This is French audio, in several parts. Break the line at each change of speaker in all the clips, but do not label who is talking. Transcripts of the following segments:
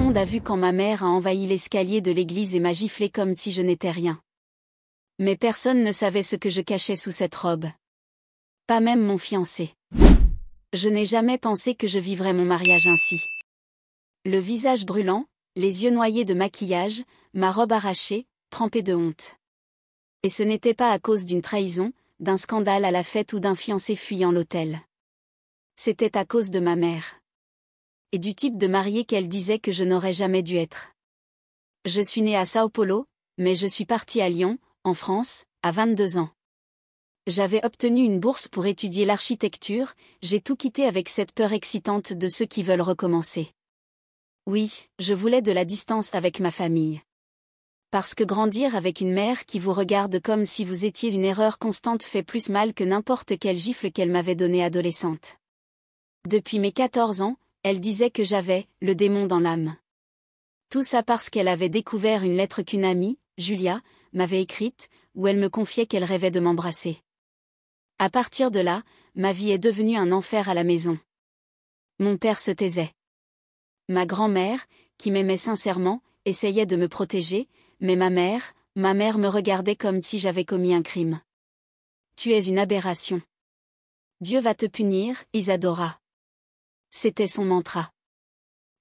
monde a vu quand ma mère a envahi l'escalier de l'église et m'a giflé comme si je n'étais rien. Mais personne ne savait ce que je cachais sous cette robe. Pas même mon fiancé. Je n'ai jamais pensé que je vivrais mon mariage ainsi. Le visage brûlant, les yeux noyés de maquillage, ma robe arrachée, trempée de honte. Et ce n'était pas à cause d'une trahison, d'un scandale à la fête ou d'un fiancé fuyant l'hôtel. C'était à cause de ma mère. Et du type de marié qu'elle disait que je n'aurais jamais dû être. Je suis née à Sao Paulo, mais je suis partie à Lyon, en France, à 22 ans. J'avais obtenu une bourse pour étudier l'architecture, j'ai tout quitté avec cette peur excitante de ceux qui veulent recommencer. Oui, je voulais de la distance avec ma famille. Parce que grandir avec une mère qui vous regarde comme si vous étiez une erreur constante fait plus mal que n'importe quelle gifle qu'elle m'avait donnée adolescente. Depuis mes 14 ans, elle disait que j'avais « le démon dans l'âme ». Tout ça parce qu'elle avait découvert une lettre qu'une amie, Julia, m'avait écrite, où elle me confiait qu'elle rêvait de m'embrasser. À partir de là, ma vie est devenue un enfer à la maison. Mon père se taisait. Ma grand-mère, qui m'aimait sincèrement, essayait de me protéger, mais ma mère me regardait comme si j'avais commis un crime. Tu es une aberration. Dieu va te punir, Isadora. C'était son mantra.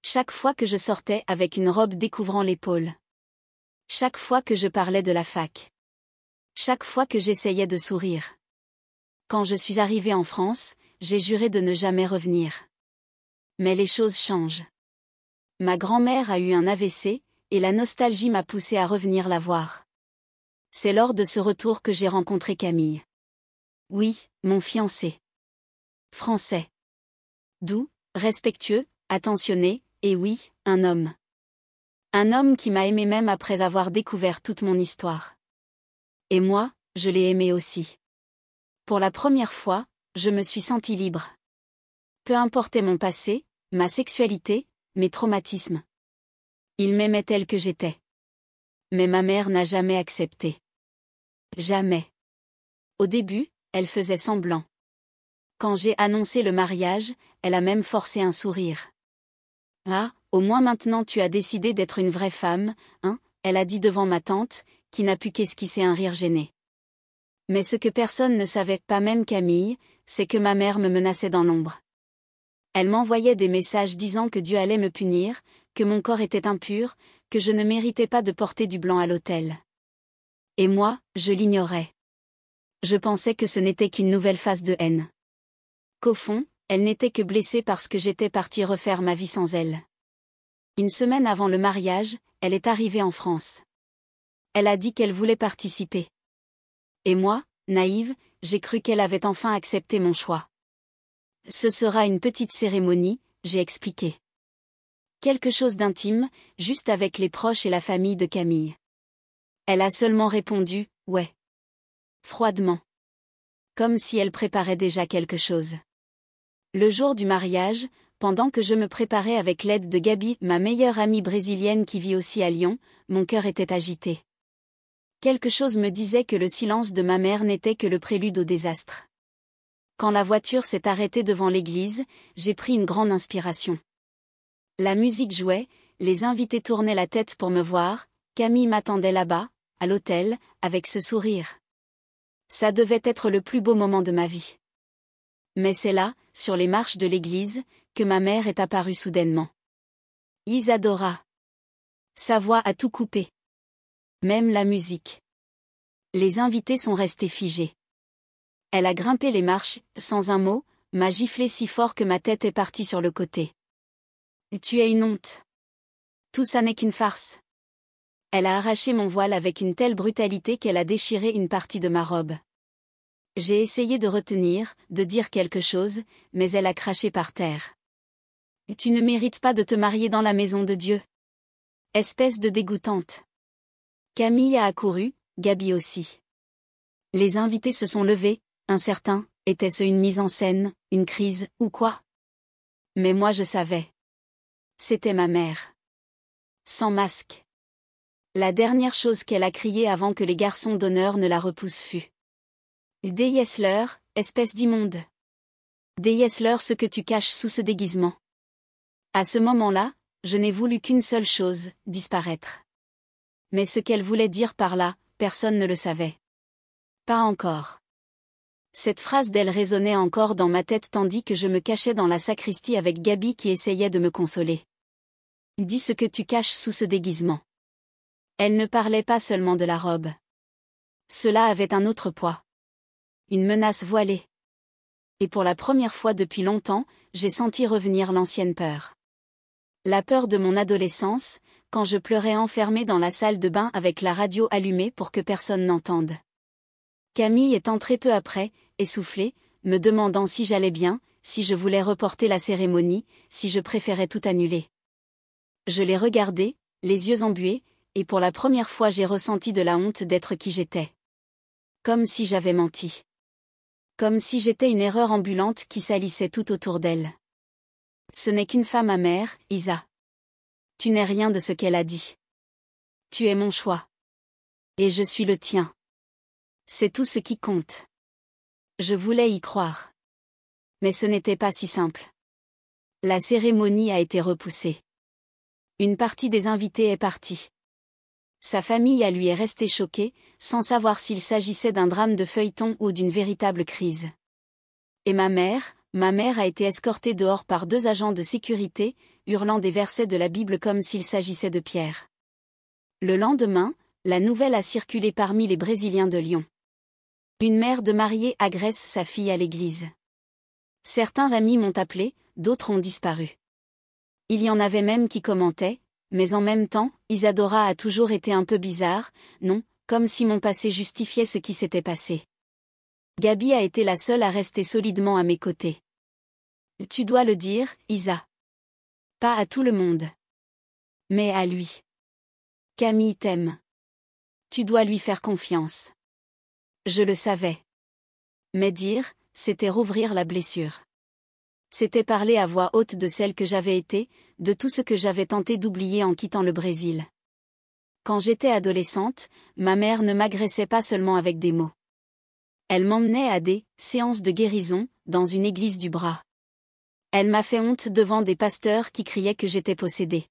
Chaque fois que je sortais avec une robe découvrant l'épaule. Chaque fois que je parlais de la fac. Chaque fois que j'essayais de sourire. Quand je suis arrivée en France, j'ai juré de ne jamais revenir. Mais les choses changent. Ma grand-mère a eu un AVC, et la nostalgie m'a poussée à revenir la voir. C'est lors de ce retour que j'ai rencontré Camille. Oui, mon fiancé. Français. Doux, respectueux, attentionné, et oui, un homme. Un homme qui m'a aimé même après avoir découvert toute mon histoire. Et moi, je l'ai aimé aussi. Pour la première fois, je me suis sentie libre. Peu importait mon passé, ma sexualité, mes traumatismes. Il m'aimait tel que j'étais. Mais ma mère n'a jamais accepté. Jamais. Au début, elle faisait semblant. Quand j'ai annoncé le mariage, elle a même forcé un sourire. Ah, au moins maintenant tu as décidé d'être une vraie femme, hein, elle a dit devant ma tante, qui n'a pu qu'esquisser un rire gêné. Mais ce que personne ne savait, pas même Camille, c'est que ma mère me menaçait dans l'ombre. Elle m'envoyait des messages disant que Dieu allait me punir, que mon corps était impur, que je ne méritais pas de porter du blanc à l'autel. Et moi, je l'ignorais. Je pensais que ce n'était qu'une nouvelle phase de haine. Qu'au fond, elle n'était que blessée parce que j'étais partie refaire ma vie sans elle. Une semaine avant le mariage, elle est arrivée en France. Elle a dit qu'elle voulait participer. Et moi, naïve, j'ai cru qu'elle avait enfin accepté mon choix. Ce sera une petite cérémonie, j'ai expliqué. Quelque chose d'intime, juste avec les proches et la famille de Camille. Elle a seulement répondu, ouais. Froidement. Comme si elle préparait déjà quelque chose. Le jour du mariage, pendant que je me préparais avec l'aide de Gabi, ma meilleure amie brésilienne qui vit aussi à Lyon, mon cœur était agité. Quelque chose me disait que le silence de ma mère n'était que le prélude au désastre. Quand la voiture s'est arrêtée devant l'église, j'ai pris une grande inspiration. La musique jouait, les invités tournaient la tête pour me voir, Camille m'attendait là-bas, à l'hôtel, avec ce sourire. Ça devait être le plus beau moment de ma vie. Mais c'est là, sur les marches de l'église, que ma mère est apparue soudainement. Isadora. Sa voix a tout coupé. Même la musique. Les invités sont restés figés. Elle a grimpé les marches, sans un mot, m'a giflé si fort que ma tête est partie sur le côté. Tu es une honte. Tout ça n'est qu'une farce. Elle a arraché mon voile avec une telle brutalité qu'elle a déchiré une partie de ma robe. J'ai essayé de retenir, de dire quelque chose, mais elle a craché par terre. Tu ne mérites pas de te marier dans la maison de Dieu. Espèce de dégoûtante. Camille a accouru, Gabi aussi. Les invités se sont levés, incertains, était-ce une mise en scène, une crise, ou quoi? Mais moi je savais. C'était ma mère. Sans masque. La dernière chose qu'elle a criée avant que les garçons d'honneur ne la repoussent fut. Délaisse-leur, espèce d'immonde. Délaisse-leur ce que tu caches sous ce déguisement. À ce moment-là, je n'ai voulu qu'une seule chose, disparaître. Mais ce qu'elle voulait dire par là, personne ne le savait. Pas encore. Cette phrase d'elle résonnait encore dans ma tête tandis que je me cachais dans la sacristie avec Gabi qui essayait de me consoler. Dis ce que tu caches sous ce déguisement. Elle ne parlait pas seulement de la robe. Cela avait un autre poids. Une menace voilée. Et pour la première fois depuis longtemps, j'ai senti revenir l'ancienne peur. La peur de mon adolescence, quand je pleurais enfermée dans la salle de bain avec la radio allumée pour que personne n'entende. Camille est entrée peu après, essoufflée, me demandant si j'allais bien, si je voulais reporter la cérémonie, si je préférais tout annuler. Je l'ai regardée, les yeux embués, et pour la première fois j'ai ressenti de la honte d'être qui j'étais. Comme si j'avais menti. Comme si j'étais une erreur ambulante qui salissait tout autour d'elle. Ce n'est qu'une femme amère, Isa. Tu n'es rien de ce qu'elle a dit. Tu es mon choix. Et je suis le tien. C'est tout ce qui compte. Je voulais y croire. Mais ce n'était pas si simple. La cérémonie a été repoussée. Une partie des invités est partie. Sa famille à lui est restée choquée, sans savoir s'il s'agissait d'un drame de feuilleton ou d'une véritable crise. Et ma mère a été escortée dehors par 2 agents de sécurité, hurlant des versets de la Bible comme s'il s'agissait de Pierre. Le lendemain, la nouvelle a circulé parmi les Brésiliens de Lyon. Une mère de mariée agresse sa fille à l'église. Certains amis m'ont appelé, d'autres ont disparu. Il y en avait même qui commentaient, mais en même temps, Isadora a toujours été un peu bizarre, non, comme si mon passé justifiait ce qui s'était passé. Gabi a été la seule à rester solidement à mes côtés. Tu dois le dire, Isa. Pas à tout le monde. Mais à lui. Camille t'aime. Tu dois lui faire confiance. Je le savais. Mais dire, c'était rouvrir la blessure. C'était parler à voix haute de celle que j'avais été, de tout ce que j'avais tenté d'oublier en quittant le Brésil. Quand j'étais adolescente, ma mère ne m'agressait pas seulement avec des mots. Elle m'emmenait à des séances de guérison, dans une église du bras. Elle m'a fait honte devant des pasteurs qui criaient que j'étais possédée.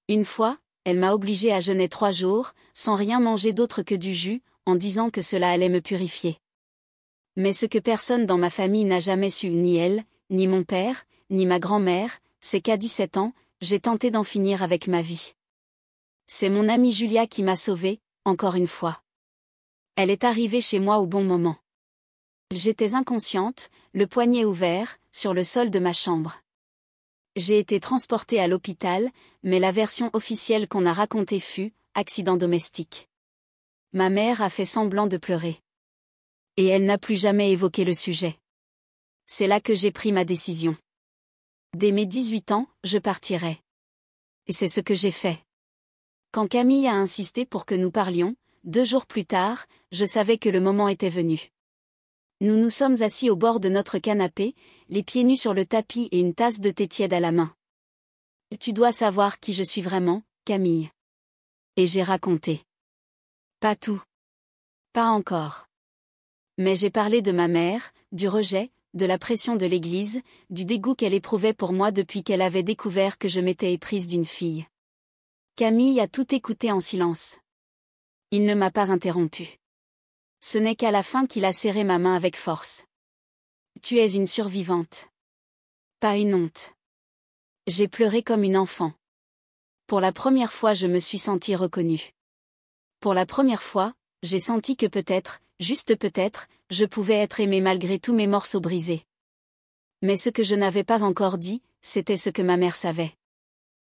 Une fois, elle m'a obligée à jeûner 3 jours, sans rien manger d'autre que du jus, en disant que cela allait me purifier. Mais ce que personne dans ma famille n'a jamais su, ni elle, ni mon père, ni ma grand-mère, c'est qu'à 17 ans, j'ai tenté d'en finir avec ma vie. C'est mon amie Julia qui m'a sauvée, encore une fois. Elle est arrivée chez moi au bon moment. J'étais inconsciente, le poignet ouvert, sur le sol de ma chambre. J'ai été transportée à l'hôpital, mais la version officielle qu'on a racontée fut « accident domestique ». Ma mère a fait semblant de pleurer. Et elle n'a plus jamais évoqué le sujet. C'est là que j'ai pris ma décision. Dès mes 18 ans, je partirai. Et c'est ce que j'ai fait. Quand Camille a insisté pour que nous parlions, 2 jours plus tard, je savais que le moment était venu. Nous nous sommes assis au bord de notre canapé, les pieds nus sur le tapis et une tasse de thé tiède à la main. Tu dois savoir qui je suis vraiment, Camille. Et j'ai raconté. Pas tout. Pas encore. Mais j'ai parlé de ma mère, du rejet, de la pression de l'église, du dégoût qu'elle éprouvait pour moi depuis qu'elle avait découvert que je m'étais éprise d'une fille. Camille a tout écouté en silence. Il ne m'a pas interrompu. Ce n'est qu'à la fin qu'il a serré ma main avec force. Tu es une survivante. Pas une honte. J'ai pleuré comme une enfant. Pour la première fois je me suis sentie reconnue. Pour la première fois, j'ai senti que peut-être, juste peut-être, je pouvais être aimée malgré tous mes morceaux brisés. Mais ce que je n'avais pas encore dit, c'était ce que ma mère savait.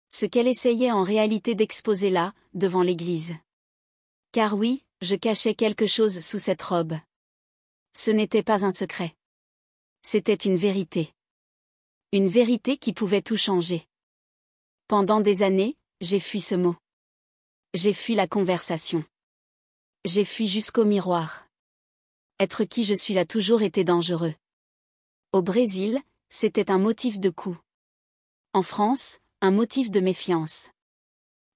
Ce qu'elle essayait en réalité d'exposer là, devant l'église. Car oui, je cachais quelque chose sous cette robe. Ce n'était pas un secret. C'était une vérité. Une vérité qui pouvait tout changer. Pendant des années, j'ai fui ce mot. J'ai fui la conversation. J'ai fui jusqu'au miroir. Être qui je suis a toujours été dangereux. Au Brésil, c'était un motif de coup. En France, un motif de méfiance.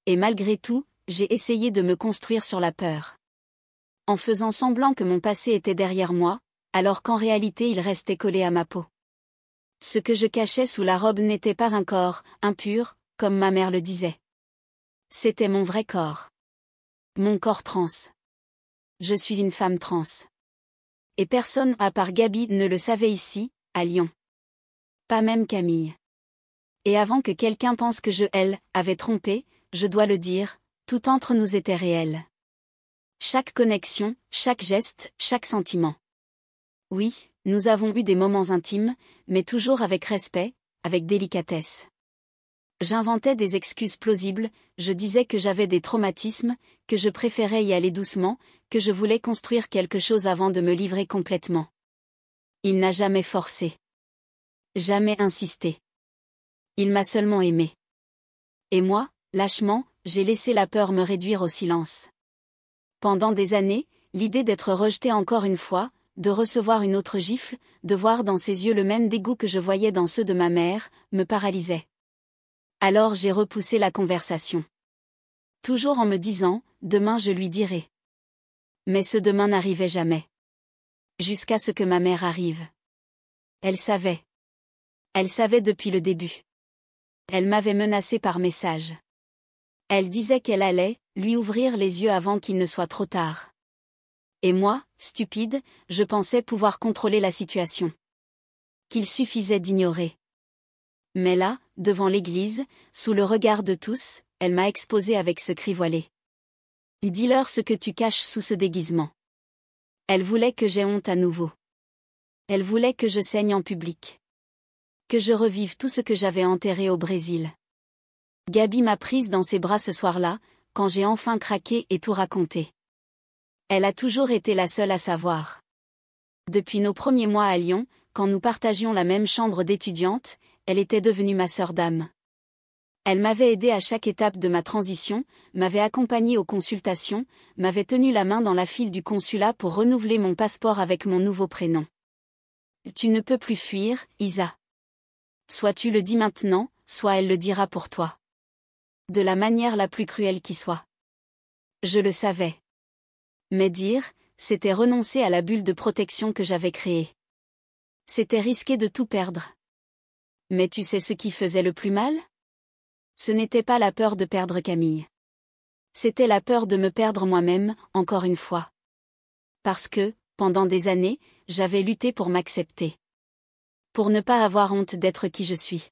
Et malgré tout, j'ai essayé de me construire sur la peur. En faisant semblant que mon passé était derrière moi, alors qu'en réalité il restait collé à ma peau. Ce que je cachais sous la robe n'était pas un corps impur, comme ma mère le disait. C'était mon vrai corps. Mon corps trans. Je suis une femme trans. Et personne à part Gabi ne le savait ici, à Lyon. Pas même Camille. Et avant que quelqu'un pense que elle, avait trompé, je dois le dire, tout entre nous était réel. Chaque connexion, chaque geste, chaque sentiment. Oui, nous avons eu des moments intimes, mais toujours avec respect, avec délicatesse. J'inventais des excuses plausibles, je disais que j'avais des traumatismes, que je préférais y aller doucement, que je voulais construire quelque chose avant de me livrer complètement. Il n'a jamais forcé. Jamais insisté. Il m'a seulement aimé. Et moi, lâchement, j'ai laissé la peur me réduire au silence. Pendant des années, l'idée d'être rejetée encore une fois, de recevoir une autre gifle, de voir dans ses yeux le même dégoût que je voyais dans ceux de ma mère, me paralysait. Alors j'ai repoussé la conversation. Toujours en me disant, demain je lui dirai. Mais ce demain n'arrivait jamais. Jusqu'à ce que ma mère arrive. Elle savait. Elle savait depuis le début. Elle m'avait menacé par message. Elle disait qu'elle allait lui ouvrir les yeux avant qu'il ne soit trop tard. Et moi, stupide, je pensais pouvoir contrôler la situation. Qu'il suffisait d'ignorer. Mais là, devant l'église, sous le regard de tous, elle m'a exposé avec ce cri voilé. Dis-leur ce que tu caches sous ce déguisement. Elle voulait que j'aie honte à nouveau. Elle voulait que je saigne en public. Que je revive tout ce que j'avais enterré au Brésil. Gabi m'a prise dans ses bras ce soir-là, quand j'ai enfin craqué et tout raconté. Elle a toujours été la seule à savoir. Depuis nos premiers mois à Lyon, quand nous partagions la même chambre d'étudiante, elle était devenue ma sœur d'âme. Elle m'avait aidée à chaque étape de ma transition, m'avait accompagnée aux consultations, m'avait tenu la main dans la file du consulat pour renouveler mon passeport avec mon nouveau prénom. Tu ne peux plus fuir, Isa. Soit tu le dis maintenant, soit elle le dira pour toi. De la manière la plus cruelle qui soit. Je le savais. Mais dire, c'était renoncer à la bulle de protection que j'avais créée. C'était risquer de tout perdre. Mais tu sais ce qui faisait le plus mal ? Ce n'était pas la peur de perdre Camille. C'était la peur de me perdre moi-même, encore une fois. Parce que, pendant des années, j'avais lutté pour m'accepter. Pour ne pas avoir honte d'être qui je suis.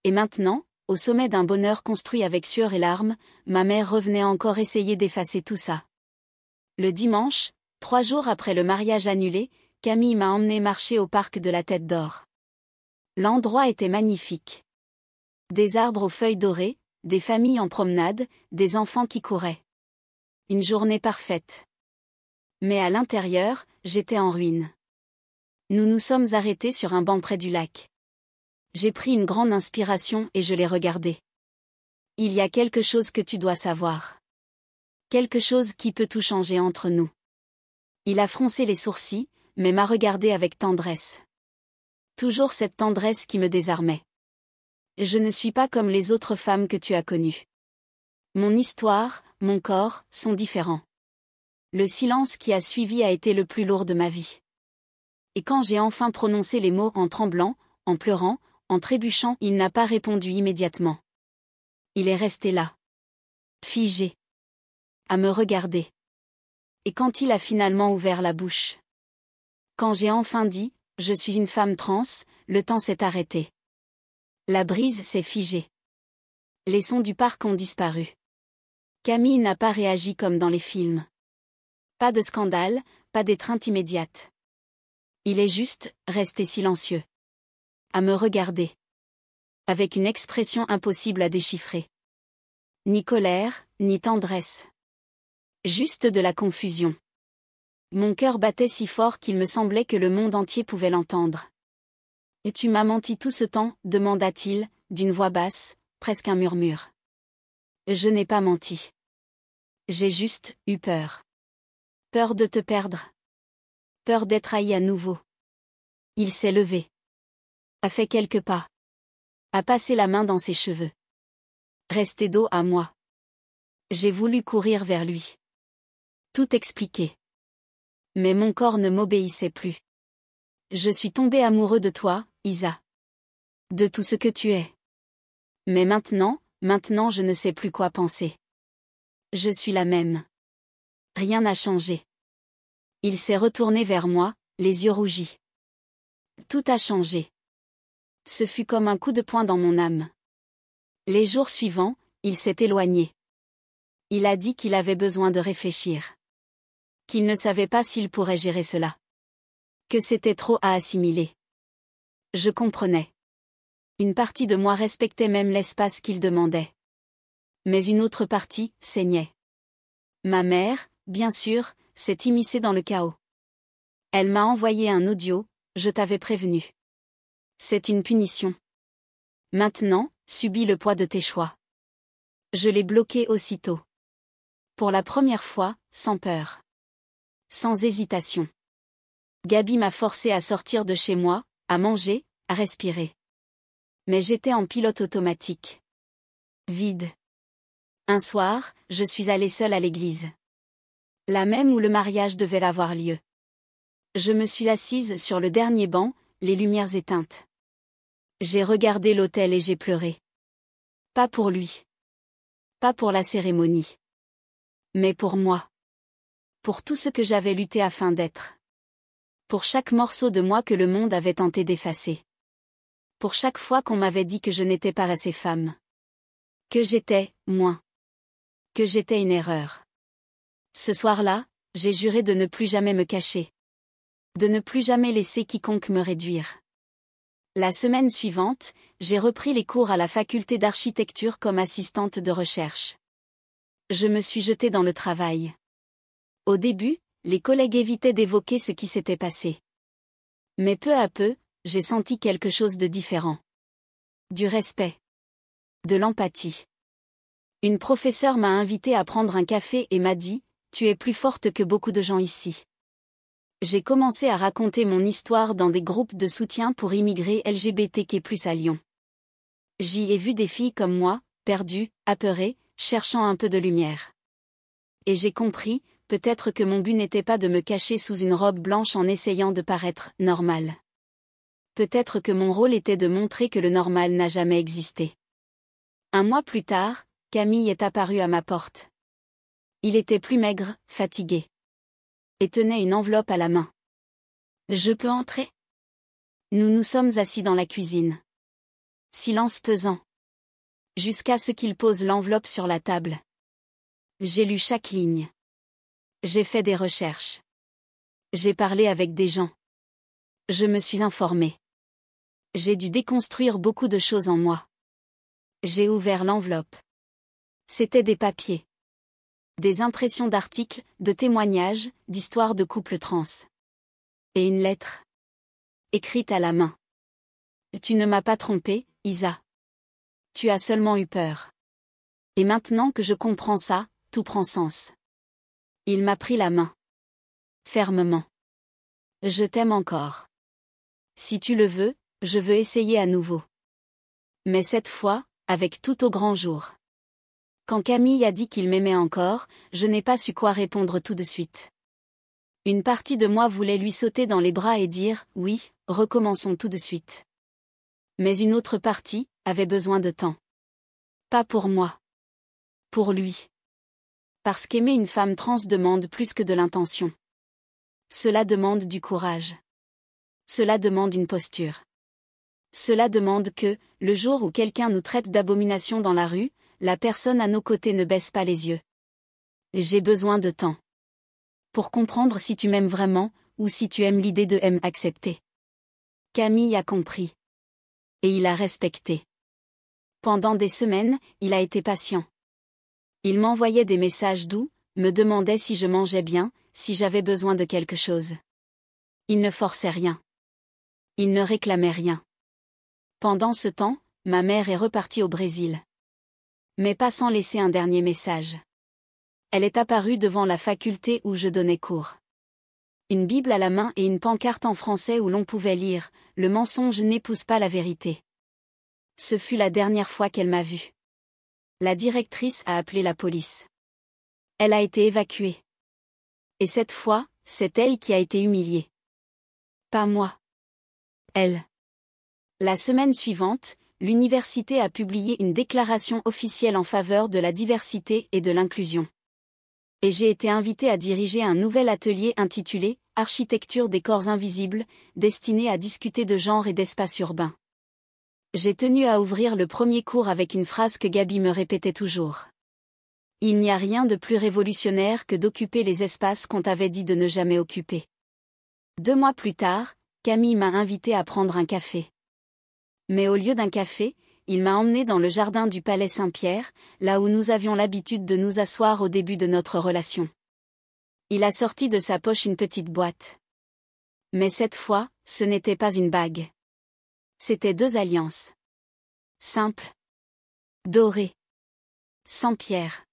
Et maintenant, au sommet d'un bonheur construit avec sueur et larmes, ma mère revenait encore essayer d'effacer tout ça. Le dimanche, 3 jours après le mariage annulé, Camille m'a emmené marcher au parc de la Tête d'Or. L'endroit était magnifique. Des arbres aux feuilles dorées, des familles en promenade, des enfants qui couraient. Une journée parfaite. Mais à l'intérieur, j'étais en ruine. Nous nous sommes arrêtés sur un banc près du lac. J'ai pris une grande inspiration et je l'ai regardé. Il y a quelque chose que tu dois savoir. Quelque chose qui peut tout changer entre nous. Il a froncé les sourcils, mais m'a regardé avec tendresse. Toujours cette tendresse qui me désarmait. Je ne suis pas comme les autres femmes que tu as connues. Mon histoire, mon corps, sont différents. Le silence qui a suivi a été le plus lourd de ma vie. Et quand j'ai enfin prononcé les mots en tremblant, en pleurant, en trébuchant, il n'a pas répondu immédiatement. Il est resté là. Figé. À me regarder. Et quand il a finalement ouvert la bouche. Quand j'ai enfin dit, je suis une femme trans, le temps s'est arrêté. La brise s'est figée. Les sons du parc ont disparu. Camille n'a pas réagi comme dans les films. Pas de scandale, pas d'étreinte immédiate. Il est juste resté silencieux. À me regarder. Avec une expression impossible à déchiffrer. Ni colère, ni tendresse. Juste de la confusion. Mon cœur battait si fort qu'il me semblait que le monde entier pouvait l'entendre. « Et tu m'as menti tout ce temps ?» demanda-t-il, d'une voix basse, presque un murmure. Je n'ai pas menti. J'ai juste eu peur. Peur de te perdre. Peur d'être haï à nouveau. Il s'est levé. A fait quelques pas. A passé la main dans ses cheveux. Resté dos à moi. J'ai voulu courir vers lui. Tout expliquer. Mais mon corps ne m'obéissait plus. Je suis tombé amoureux de toi, Isa. De tout ce que tu es. Mais maintenant je ne sais plus quoi penser. Je suis la même. Rien n'a changé. Il s'est retourné vers moi, les yeux rougis. Tout a changé. Ce fut comme un coup de poing dans mon âme. Les jours suivants, il s'est éloigné. Il a dit qu'il avait besoin de réfléchir. Qu'il ne savait pas s'il pourrait gérer cela. Que c'était trop à assimiler. Je comprenais. Une partie de moi respectait même l'espace qu'il demandait. Mais une autre partie saignait. Ma mère, bien sûr, s'est immiscée dans le chaos. Elle m'a envoyé un audio, je t'avais prévenu. C'est une punition. Maintenant, subis le poids de tes choix. Je l'ai bloqué aussitôt. Pour la première fois, sans peur. Sans hésitation. Gabi m'a forcé à sortir de chez moi, à manger, à respirer. Mais j'étais en pilote automatique. Vide. Un soir, je suis allée seule à l'église. La même où le mariage devait avoir lieu. Je me suis assise sur le dernier banc, les lumières éteintes. J'ai regardé l'autel et j'ai pleuré. Pas pour lui. Pas pour la cérémonie. Mais pour moi. Pour tout ce que j'avais lutté afin d'être. Pour chaque morceau de moi que le monde avait tenté d'effacer. Pour chaque fois qu'on m'avait dit que je n'étais pas assez femme. Que j'étais, moins. Que j'étais une erreur. Ce soir-là, j'ai juré de ne plus jamais me cacher. De ne plus jamais laisser quiconque me réduire. La semaine suivante, j'ai repris les cours à la faculté d'architecture comme assistante de recherche. Je me suis jetée dans le travail. Au début, les collègues évitaient d'évoquer ce qui s'était passé. Mais peu à peu, j'ai senti quelque chose de différent. Du respect. De l'empathie. Une professeure m'a invitée à prendre un café et m'a dit « Tu es plus forte que beaucoup de gens ici ». J'ai commencé à raconter mon histoire dans des groupes de soutien pour immigrés LGBTQ+ à Lyon. J'y ai vu des filles comme moi, perdues, apeurées, cherchant un peu de lumière. Et j'ai compris, peut-être que mon but n'était pas de me cacher sous une robe blanche en essayant de paraître « normal ». Peut-être que mon rôle était de montrer que le normal n'a jamais existé. Un mois plus tard, Camille est apparu à ma porte. Il était plus maigre, fatigué. Et tenait une enveloppe à la main. « Je peux entrer ?» Nous nous sommes assis dans la cuisine. Silence pesant. Jusqu'à ce qu'il pose l'enveloppe sur la table. J'ai lu chaque ligne. J'ai fait des recherches. J'ai parlé avec des gens. Je me suis informée. J'ai dû déconstruire beaucoup de choses en moi. J'ai ouvert l'enveloppe. C'était des papiers. Des impressions d'articles, de témoignages, d'histoires de couples trans. Et une lettre. Écrite à la main. Tu ne m'as pas trompé, Isa. Tu as seulement eu peur. Et maintenant que je comprends ça, tout prend sens. Il m'a pris la main. Fermement. Je t'aime encore. Si tu le veux, je veux essayer à nouveau. Mais cette fois, avec tout au grand jour. Quand Camille a dit qu'il m'aimait encore, je n'ai pas su quoi répondre tout de suite. Une partie de moi voulait lui sauter dans les bras et dire « Oui, recommençons tout de suite ». Mais une autre partie avait besoin de temps. Pas pour moi. Pour lui. Parce qu'aimer une femme trans demande plus que de l'intention. Cela demande du courage. Cela demande une posture. Cela demande que, le jour où quelqu'un nous traite d'abomination dans la rue, la personne à nos côtés ne baisse pas les yeux. J'ai besoin de temps. Pour comprendre si tu m'aimes vraiment, ou si tu aimes l'idée de accepter. Camille a compris. Et il a respecté. Pendant des semaines, il a été patient. Il m'envoyait des messages doux, me demandait si je mangeais bien, si j'avais besoin de quelque chose. Il ne forçait rien. Il ne réclamait rien. Pendant ce temps, ma mère est repartie au Brésil. Mais pas sans laisser un dernier message. Elle est apparue devant la faculté où je donnais cours. Une Bible à la main et une pancarte en français où l'on pouvait lire « Le mensonge n'épouse pas la vérité ». Ce fut la dernière fois qu'elle m'a vue. La directrice a appelé la police. Elle a été évacuée. Et cette fois, c'est elle qui a été humiliée. Pas moi. Elle. La semaine suivante, l'université a publié une déclaration officielle en faveur de la diversité et de l'inclusion. Et j'ai été invité à diriger un nouvel atelier intitulé « Architecture des corps invisibles », destiné à discuter de genre et d'espace urbain. J'ai tenu à ouvrir le premier cours avec une phrase que Gabi me répétait toujours. Il n'y a rien de plus révolutionnaire que d'occuper les espaces qu'on t'avait dit de ne jamais occuper. 2 mois plus tard, Camille m'a invité à prendre un café. Mais au lieu d'un café, il m'a emmené dans le jardin du Palais Saint-Pierre, là où nous avions l'habitude de nous asseoir au début de notre relation. Il a sorti de sa poche une petite boîte. Mais cette fois, ce n'était pas une bague. C'étaient 2 alliances. Simples. Dorées. Sans pierre.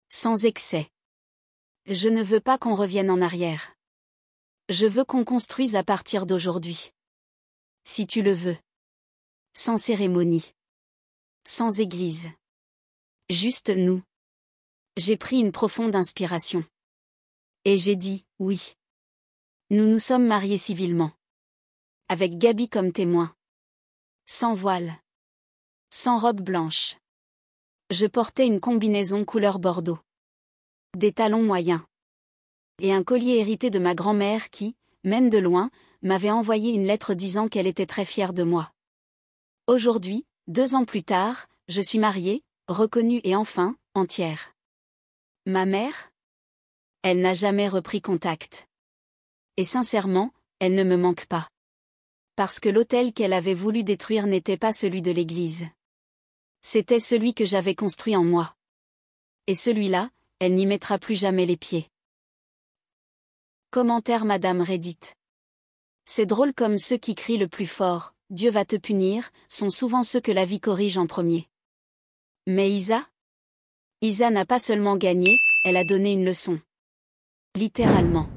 Sans excès. Je ne veux pas qu'on revienne en arrière. Je veux qu'on construise à partir d'aujourd'hui. Si tu le veux. Sans cérémonie. Sans église. Juste nous. J'ai pris une profonde inspiration. Et j'ai dit, oui. Nous nous sommes mariés civilement. Avec Gabi comme témoin. Sans voile. Sans robe blanche. Je portais une combinaison couleur bordeaux. Des talons moyens. Et un collier hérité de ma grand-mère qui, même de loin, m'avait envoyé une lettre disant qu'elle était très fière de moi. Aujourd'hui, 2 ans plus tard, je suis mariée, reconnue et enfin, entière. Ma mère ? Elle n'a jamais repris contact. Et sincèrement, elle ne me manque pas. Parce que l'autel qu'elle avait voulu détruire n'était pas celui de l'église. C'était celui que j'avais construit en moi. Et celui-là, elle n'y mettra plus jamais les pieds. Commentaire Madame Reddit. C'est drôle comme ceux qui crient le plus fort, Dieu va te punir, sont souvent ceux que la vie corrige en premier. Mais Isa n'a pas seulement gagné, elle a donné une leçon. Littéralement.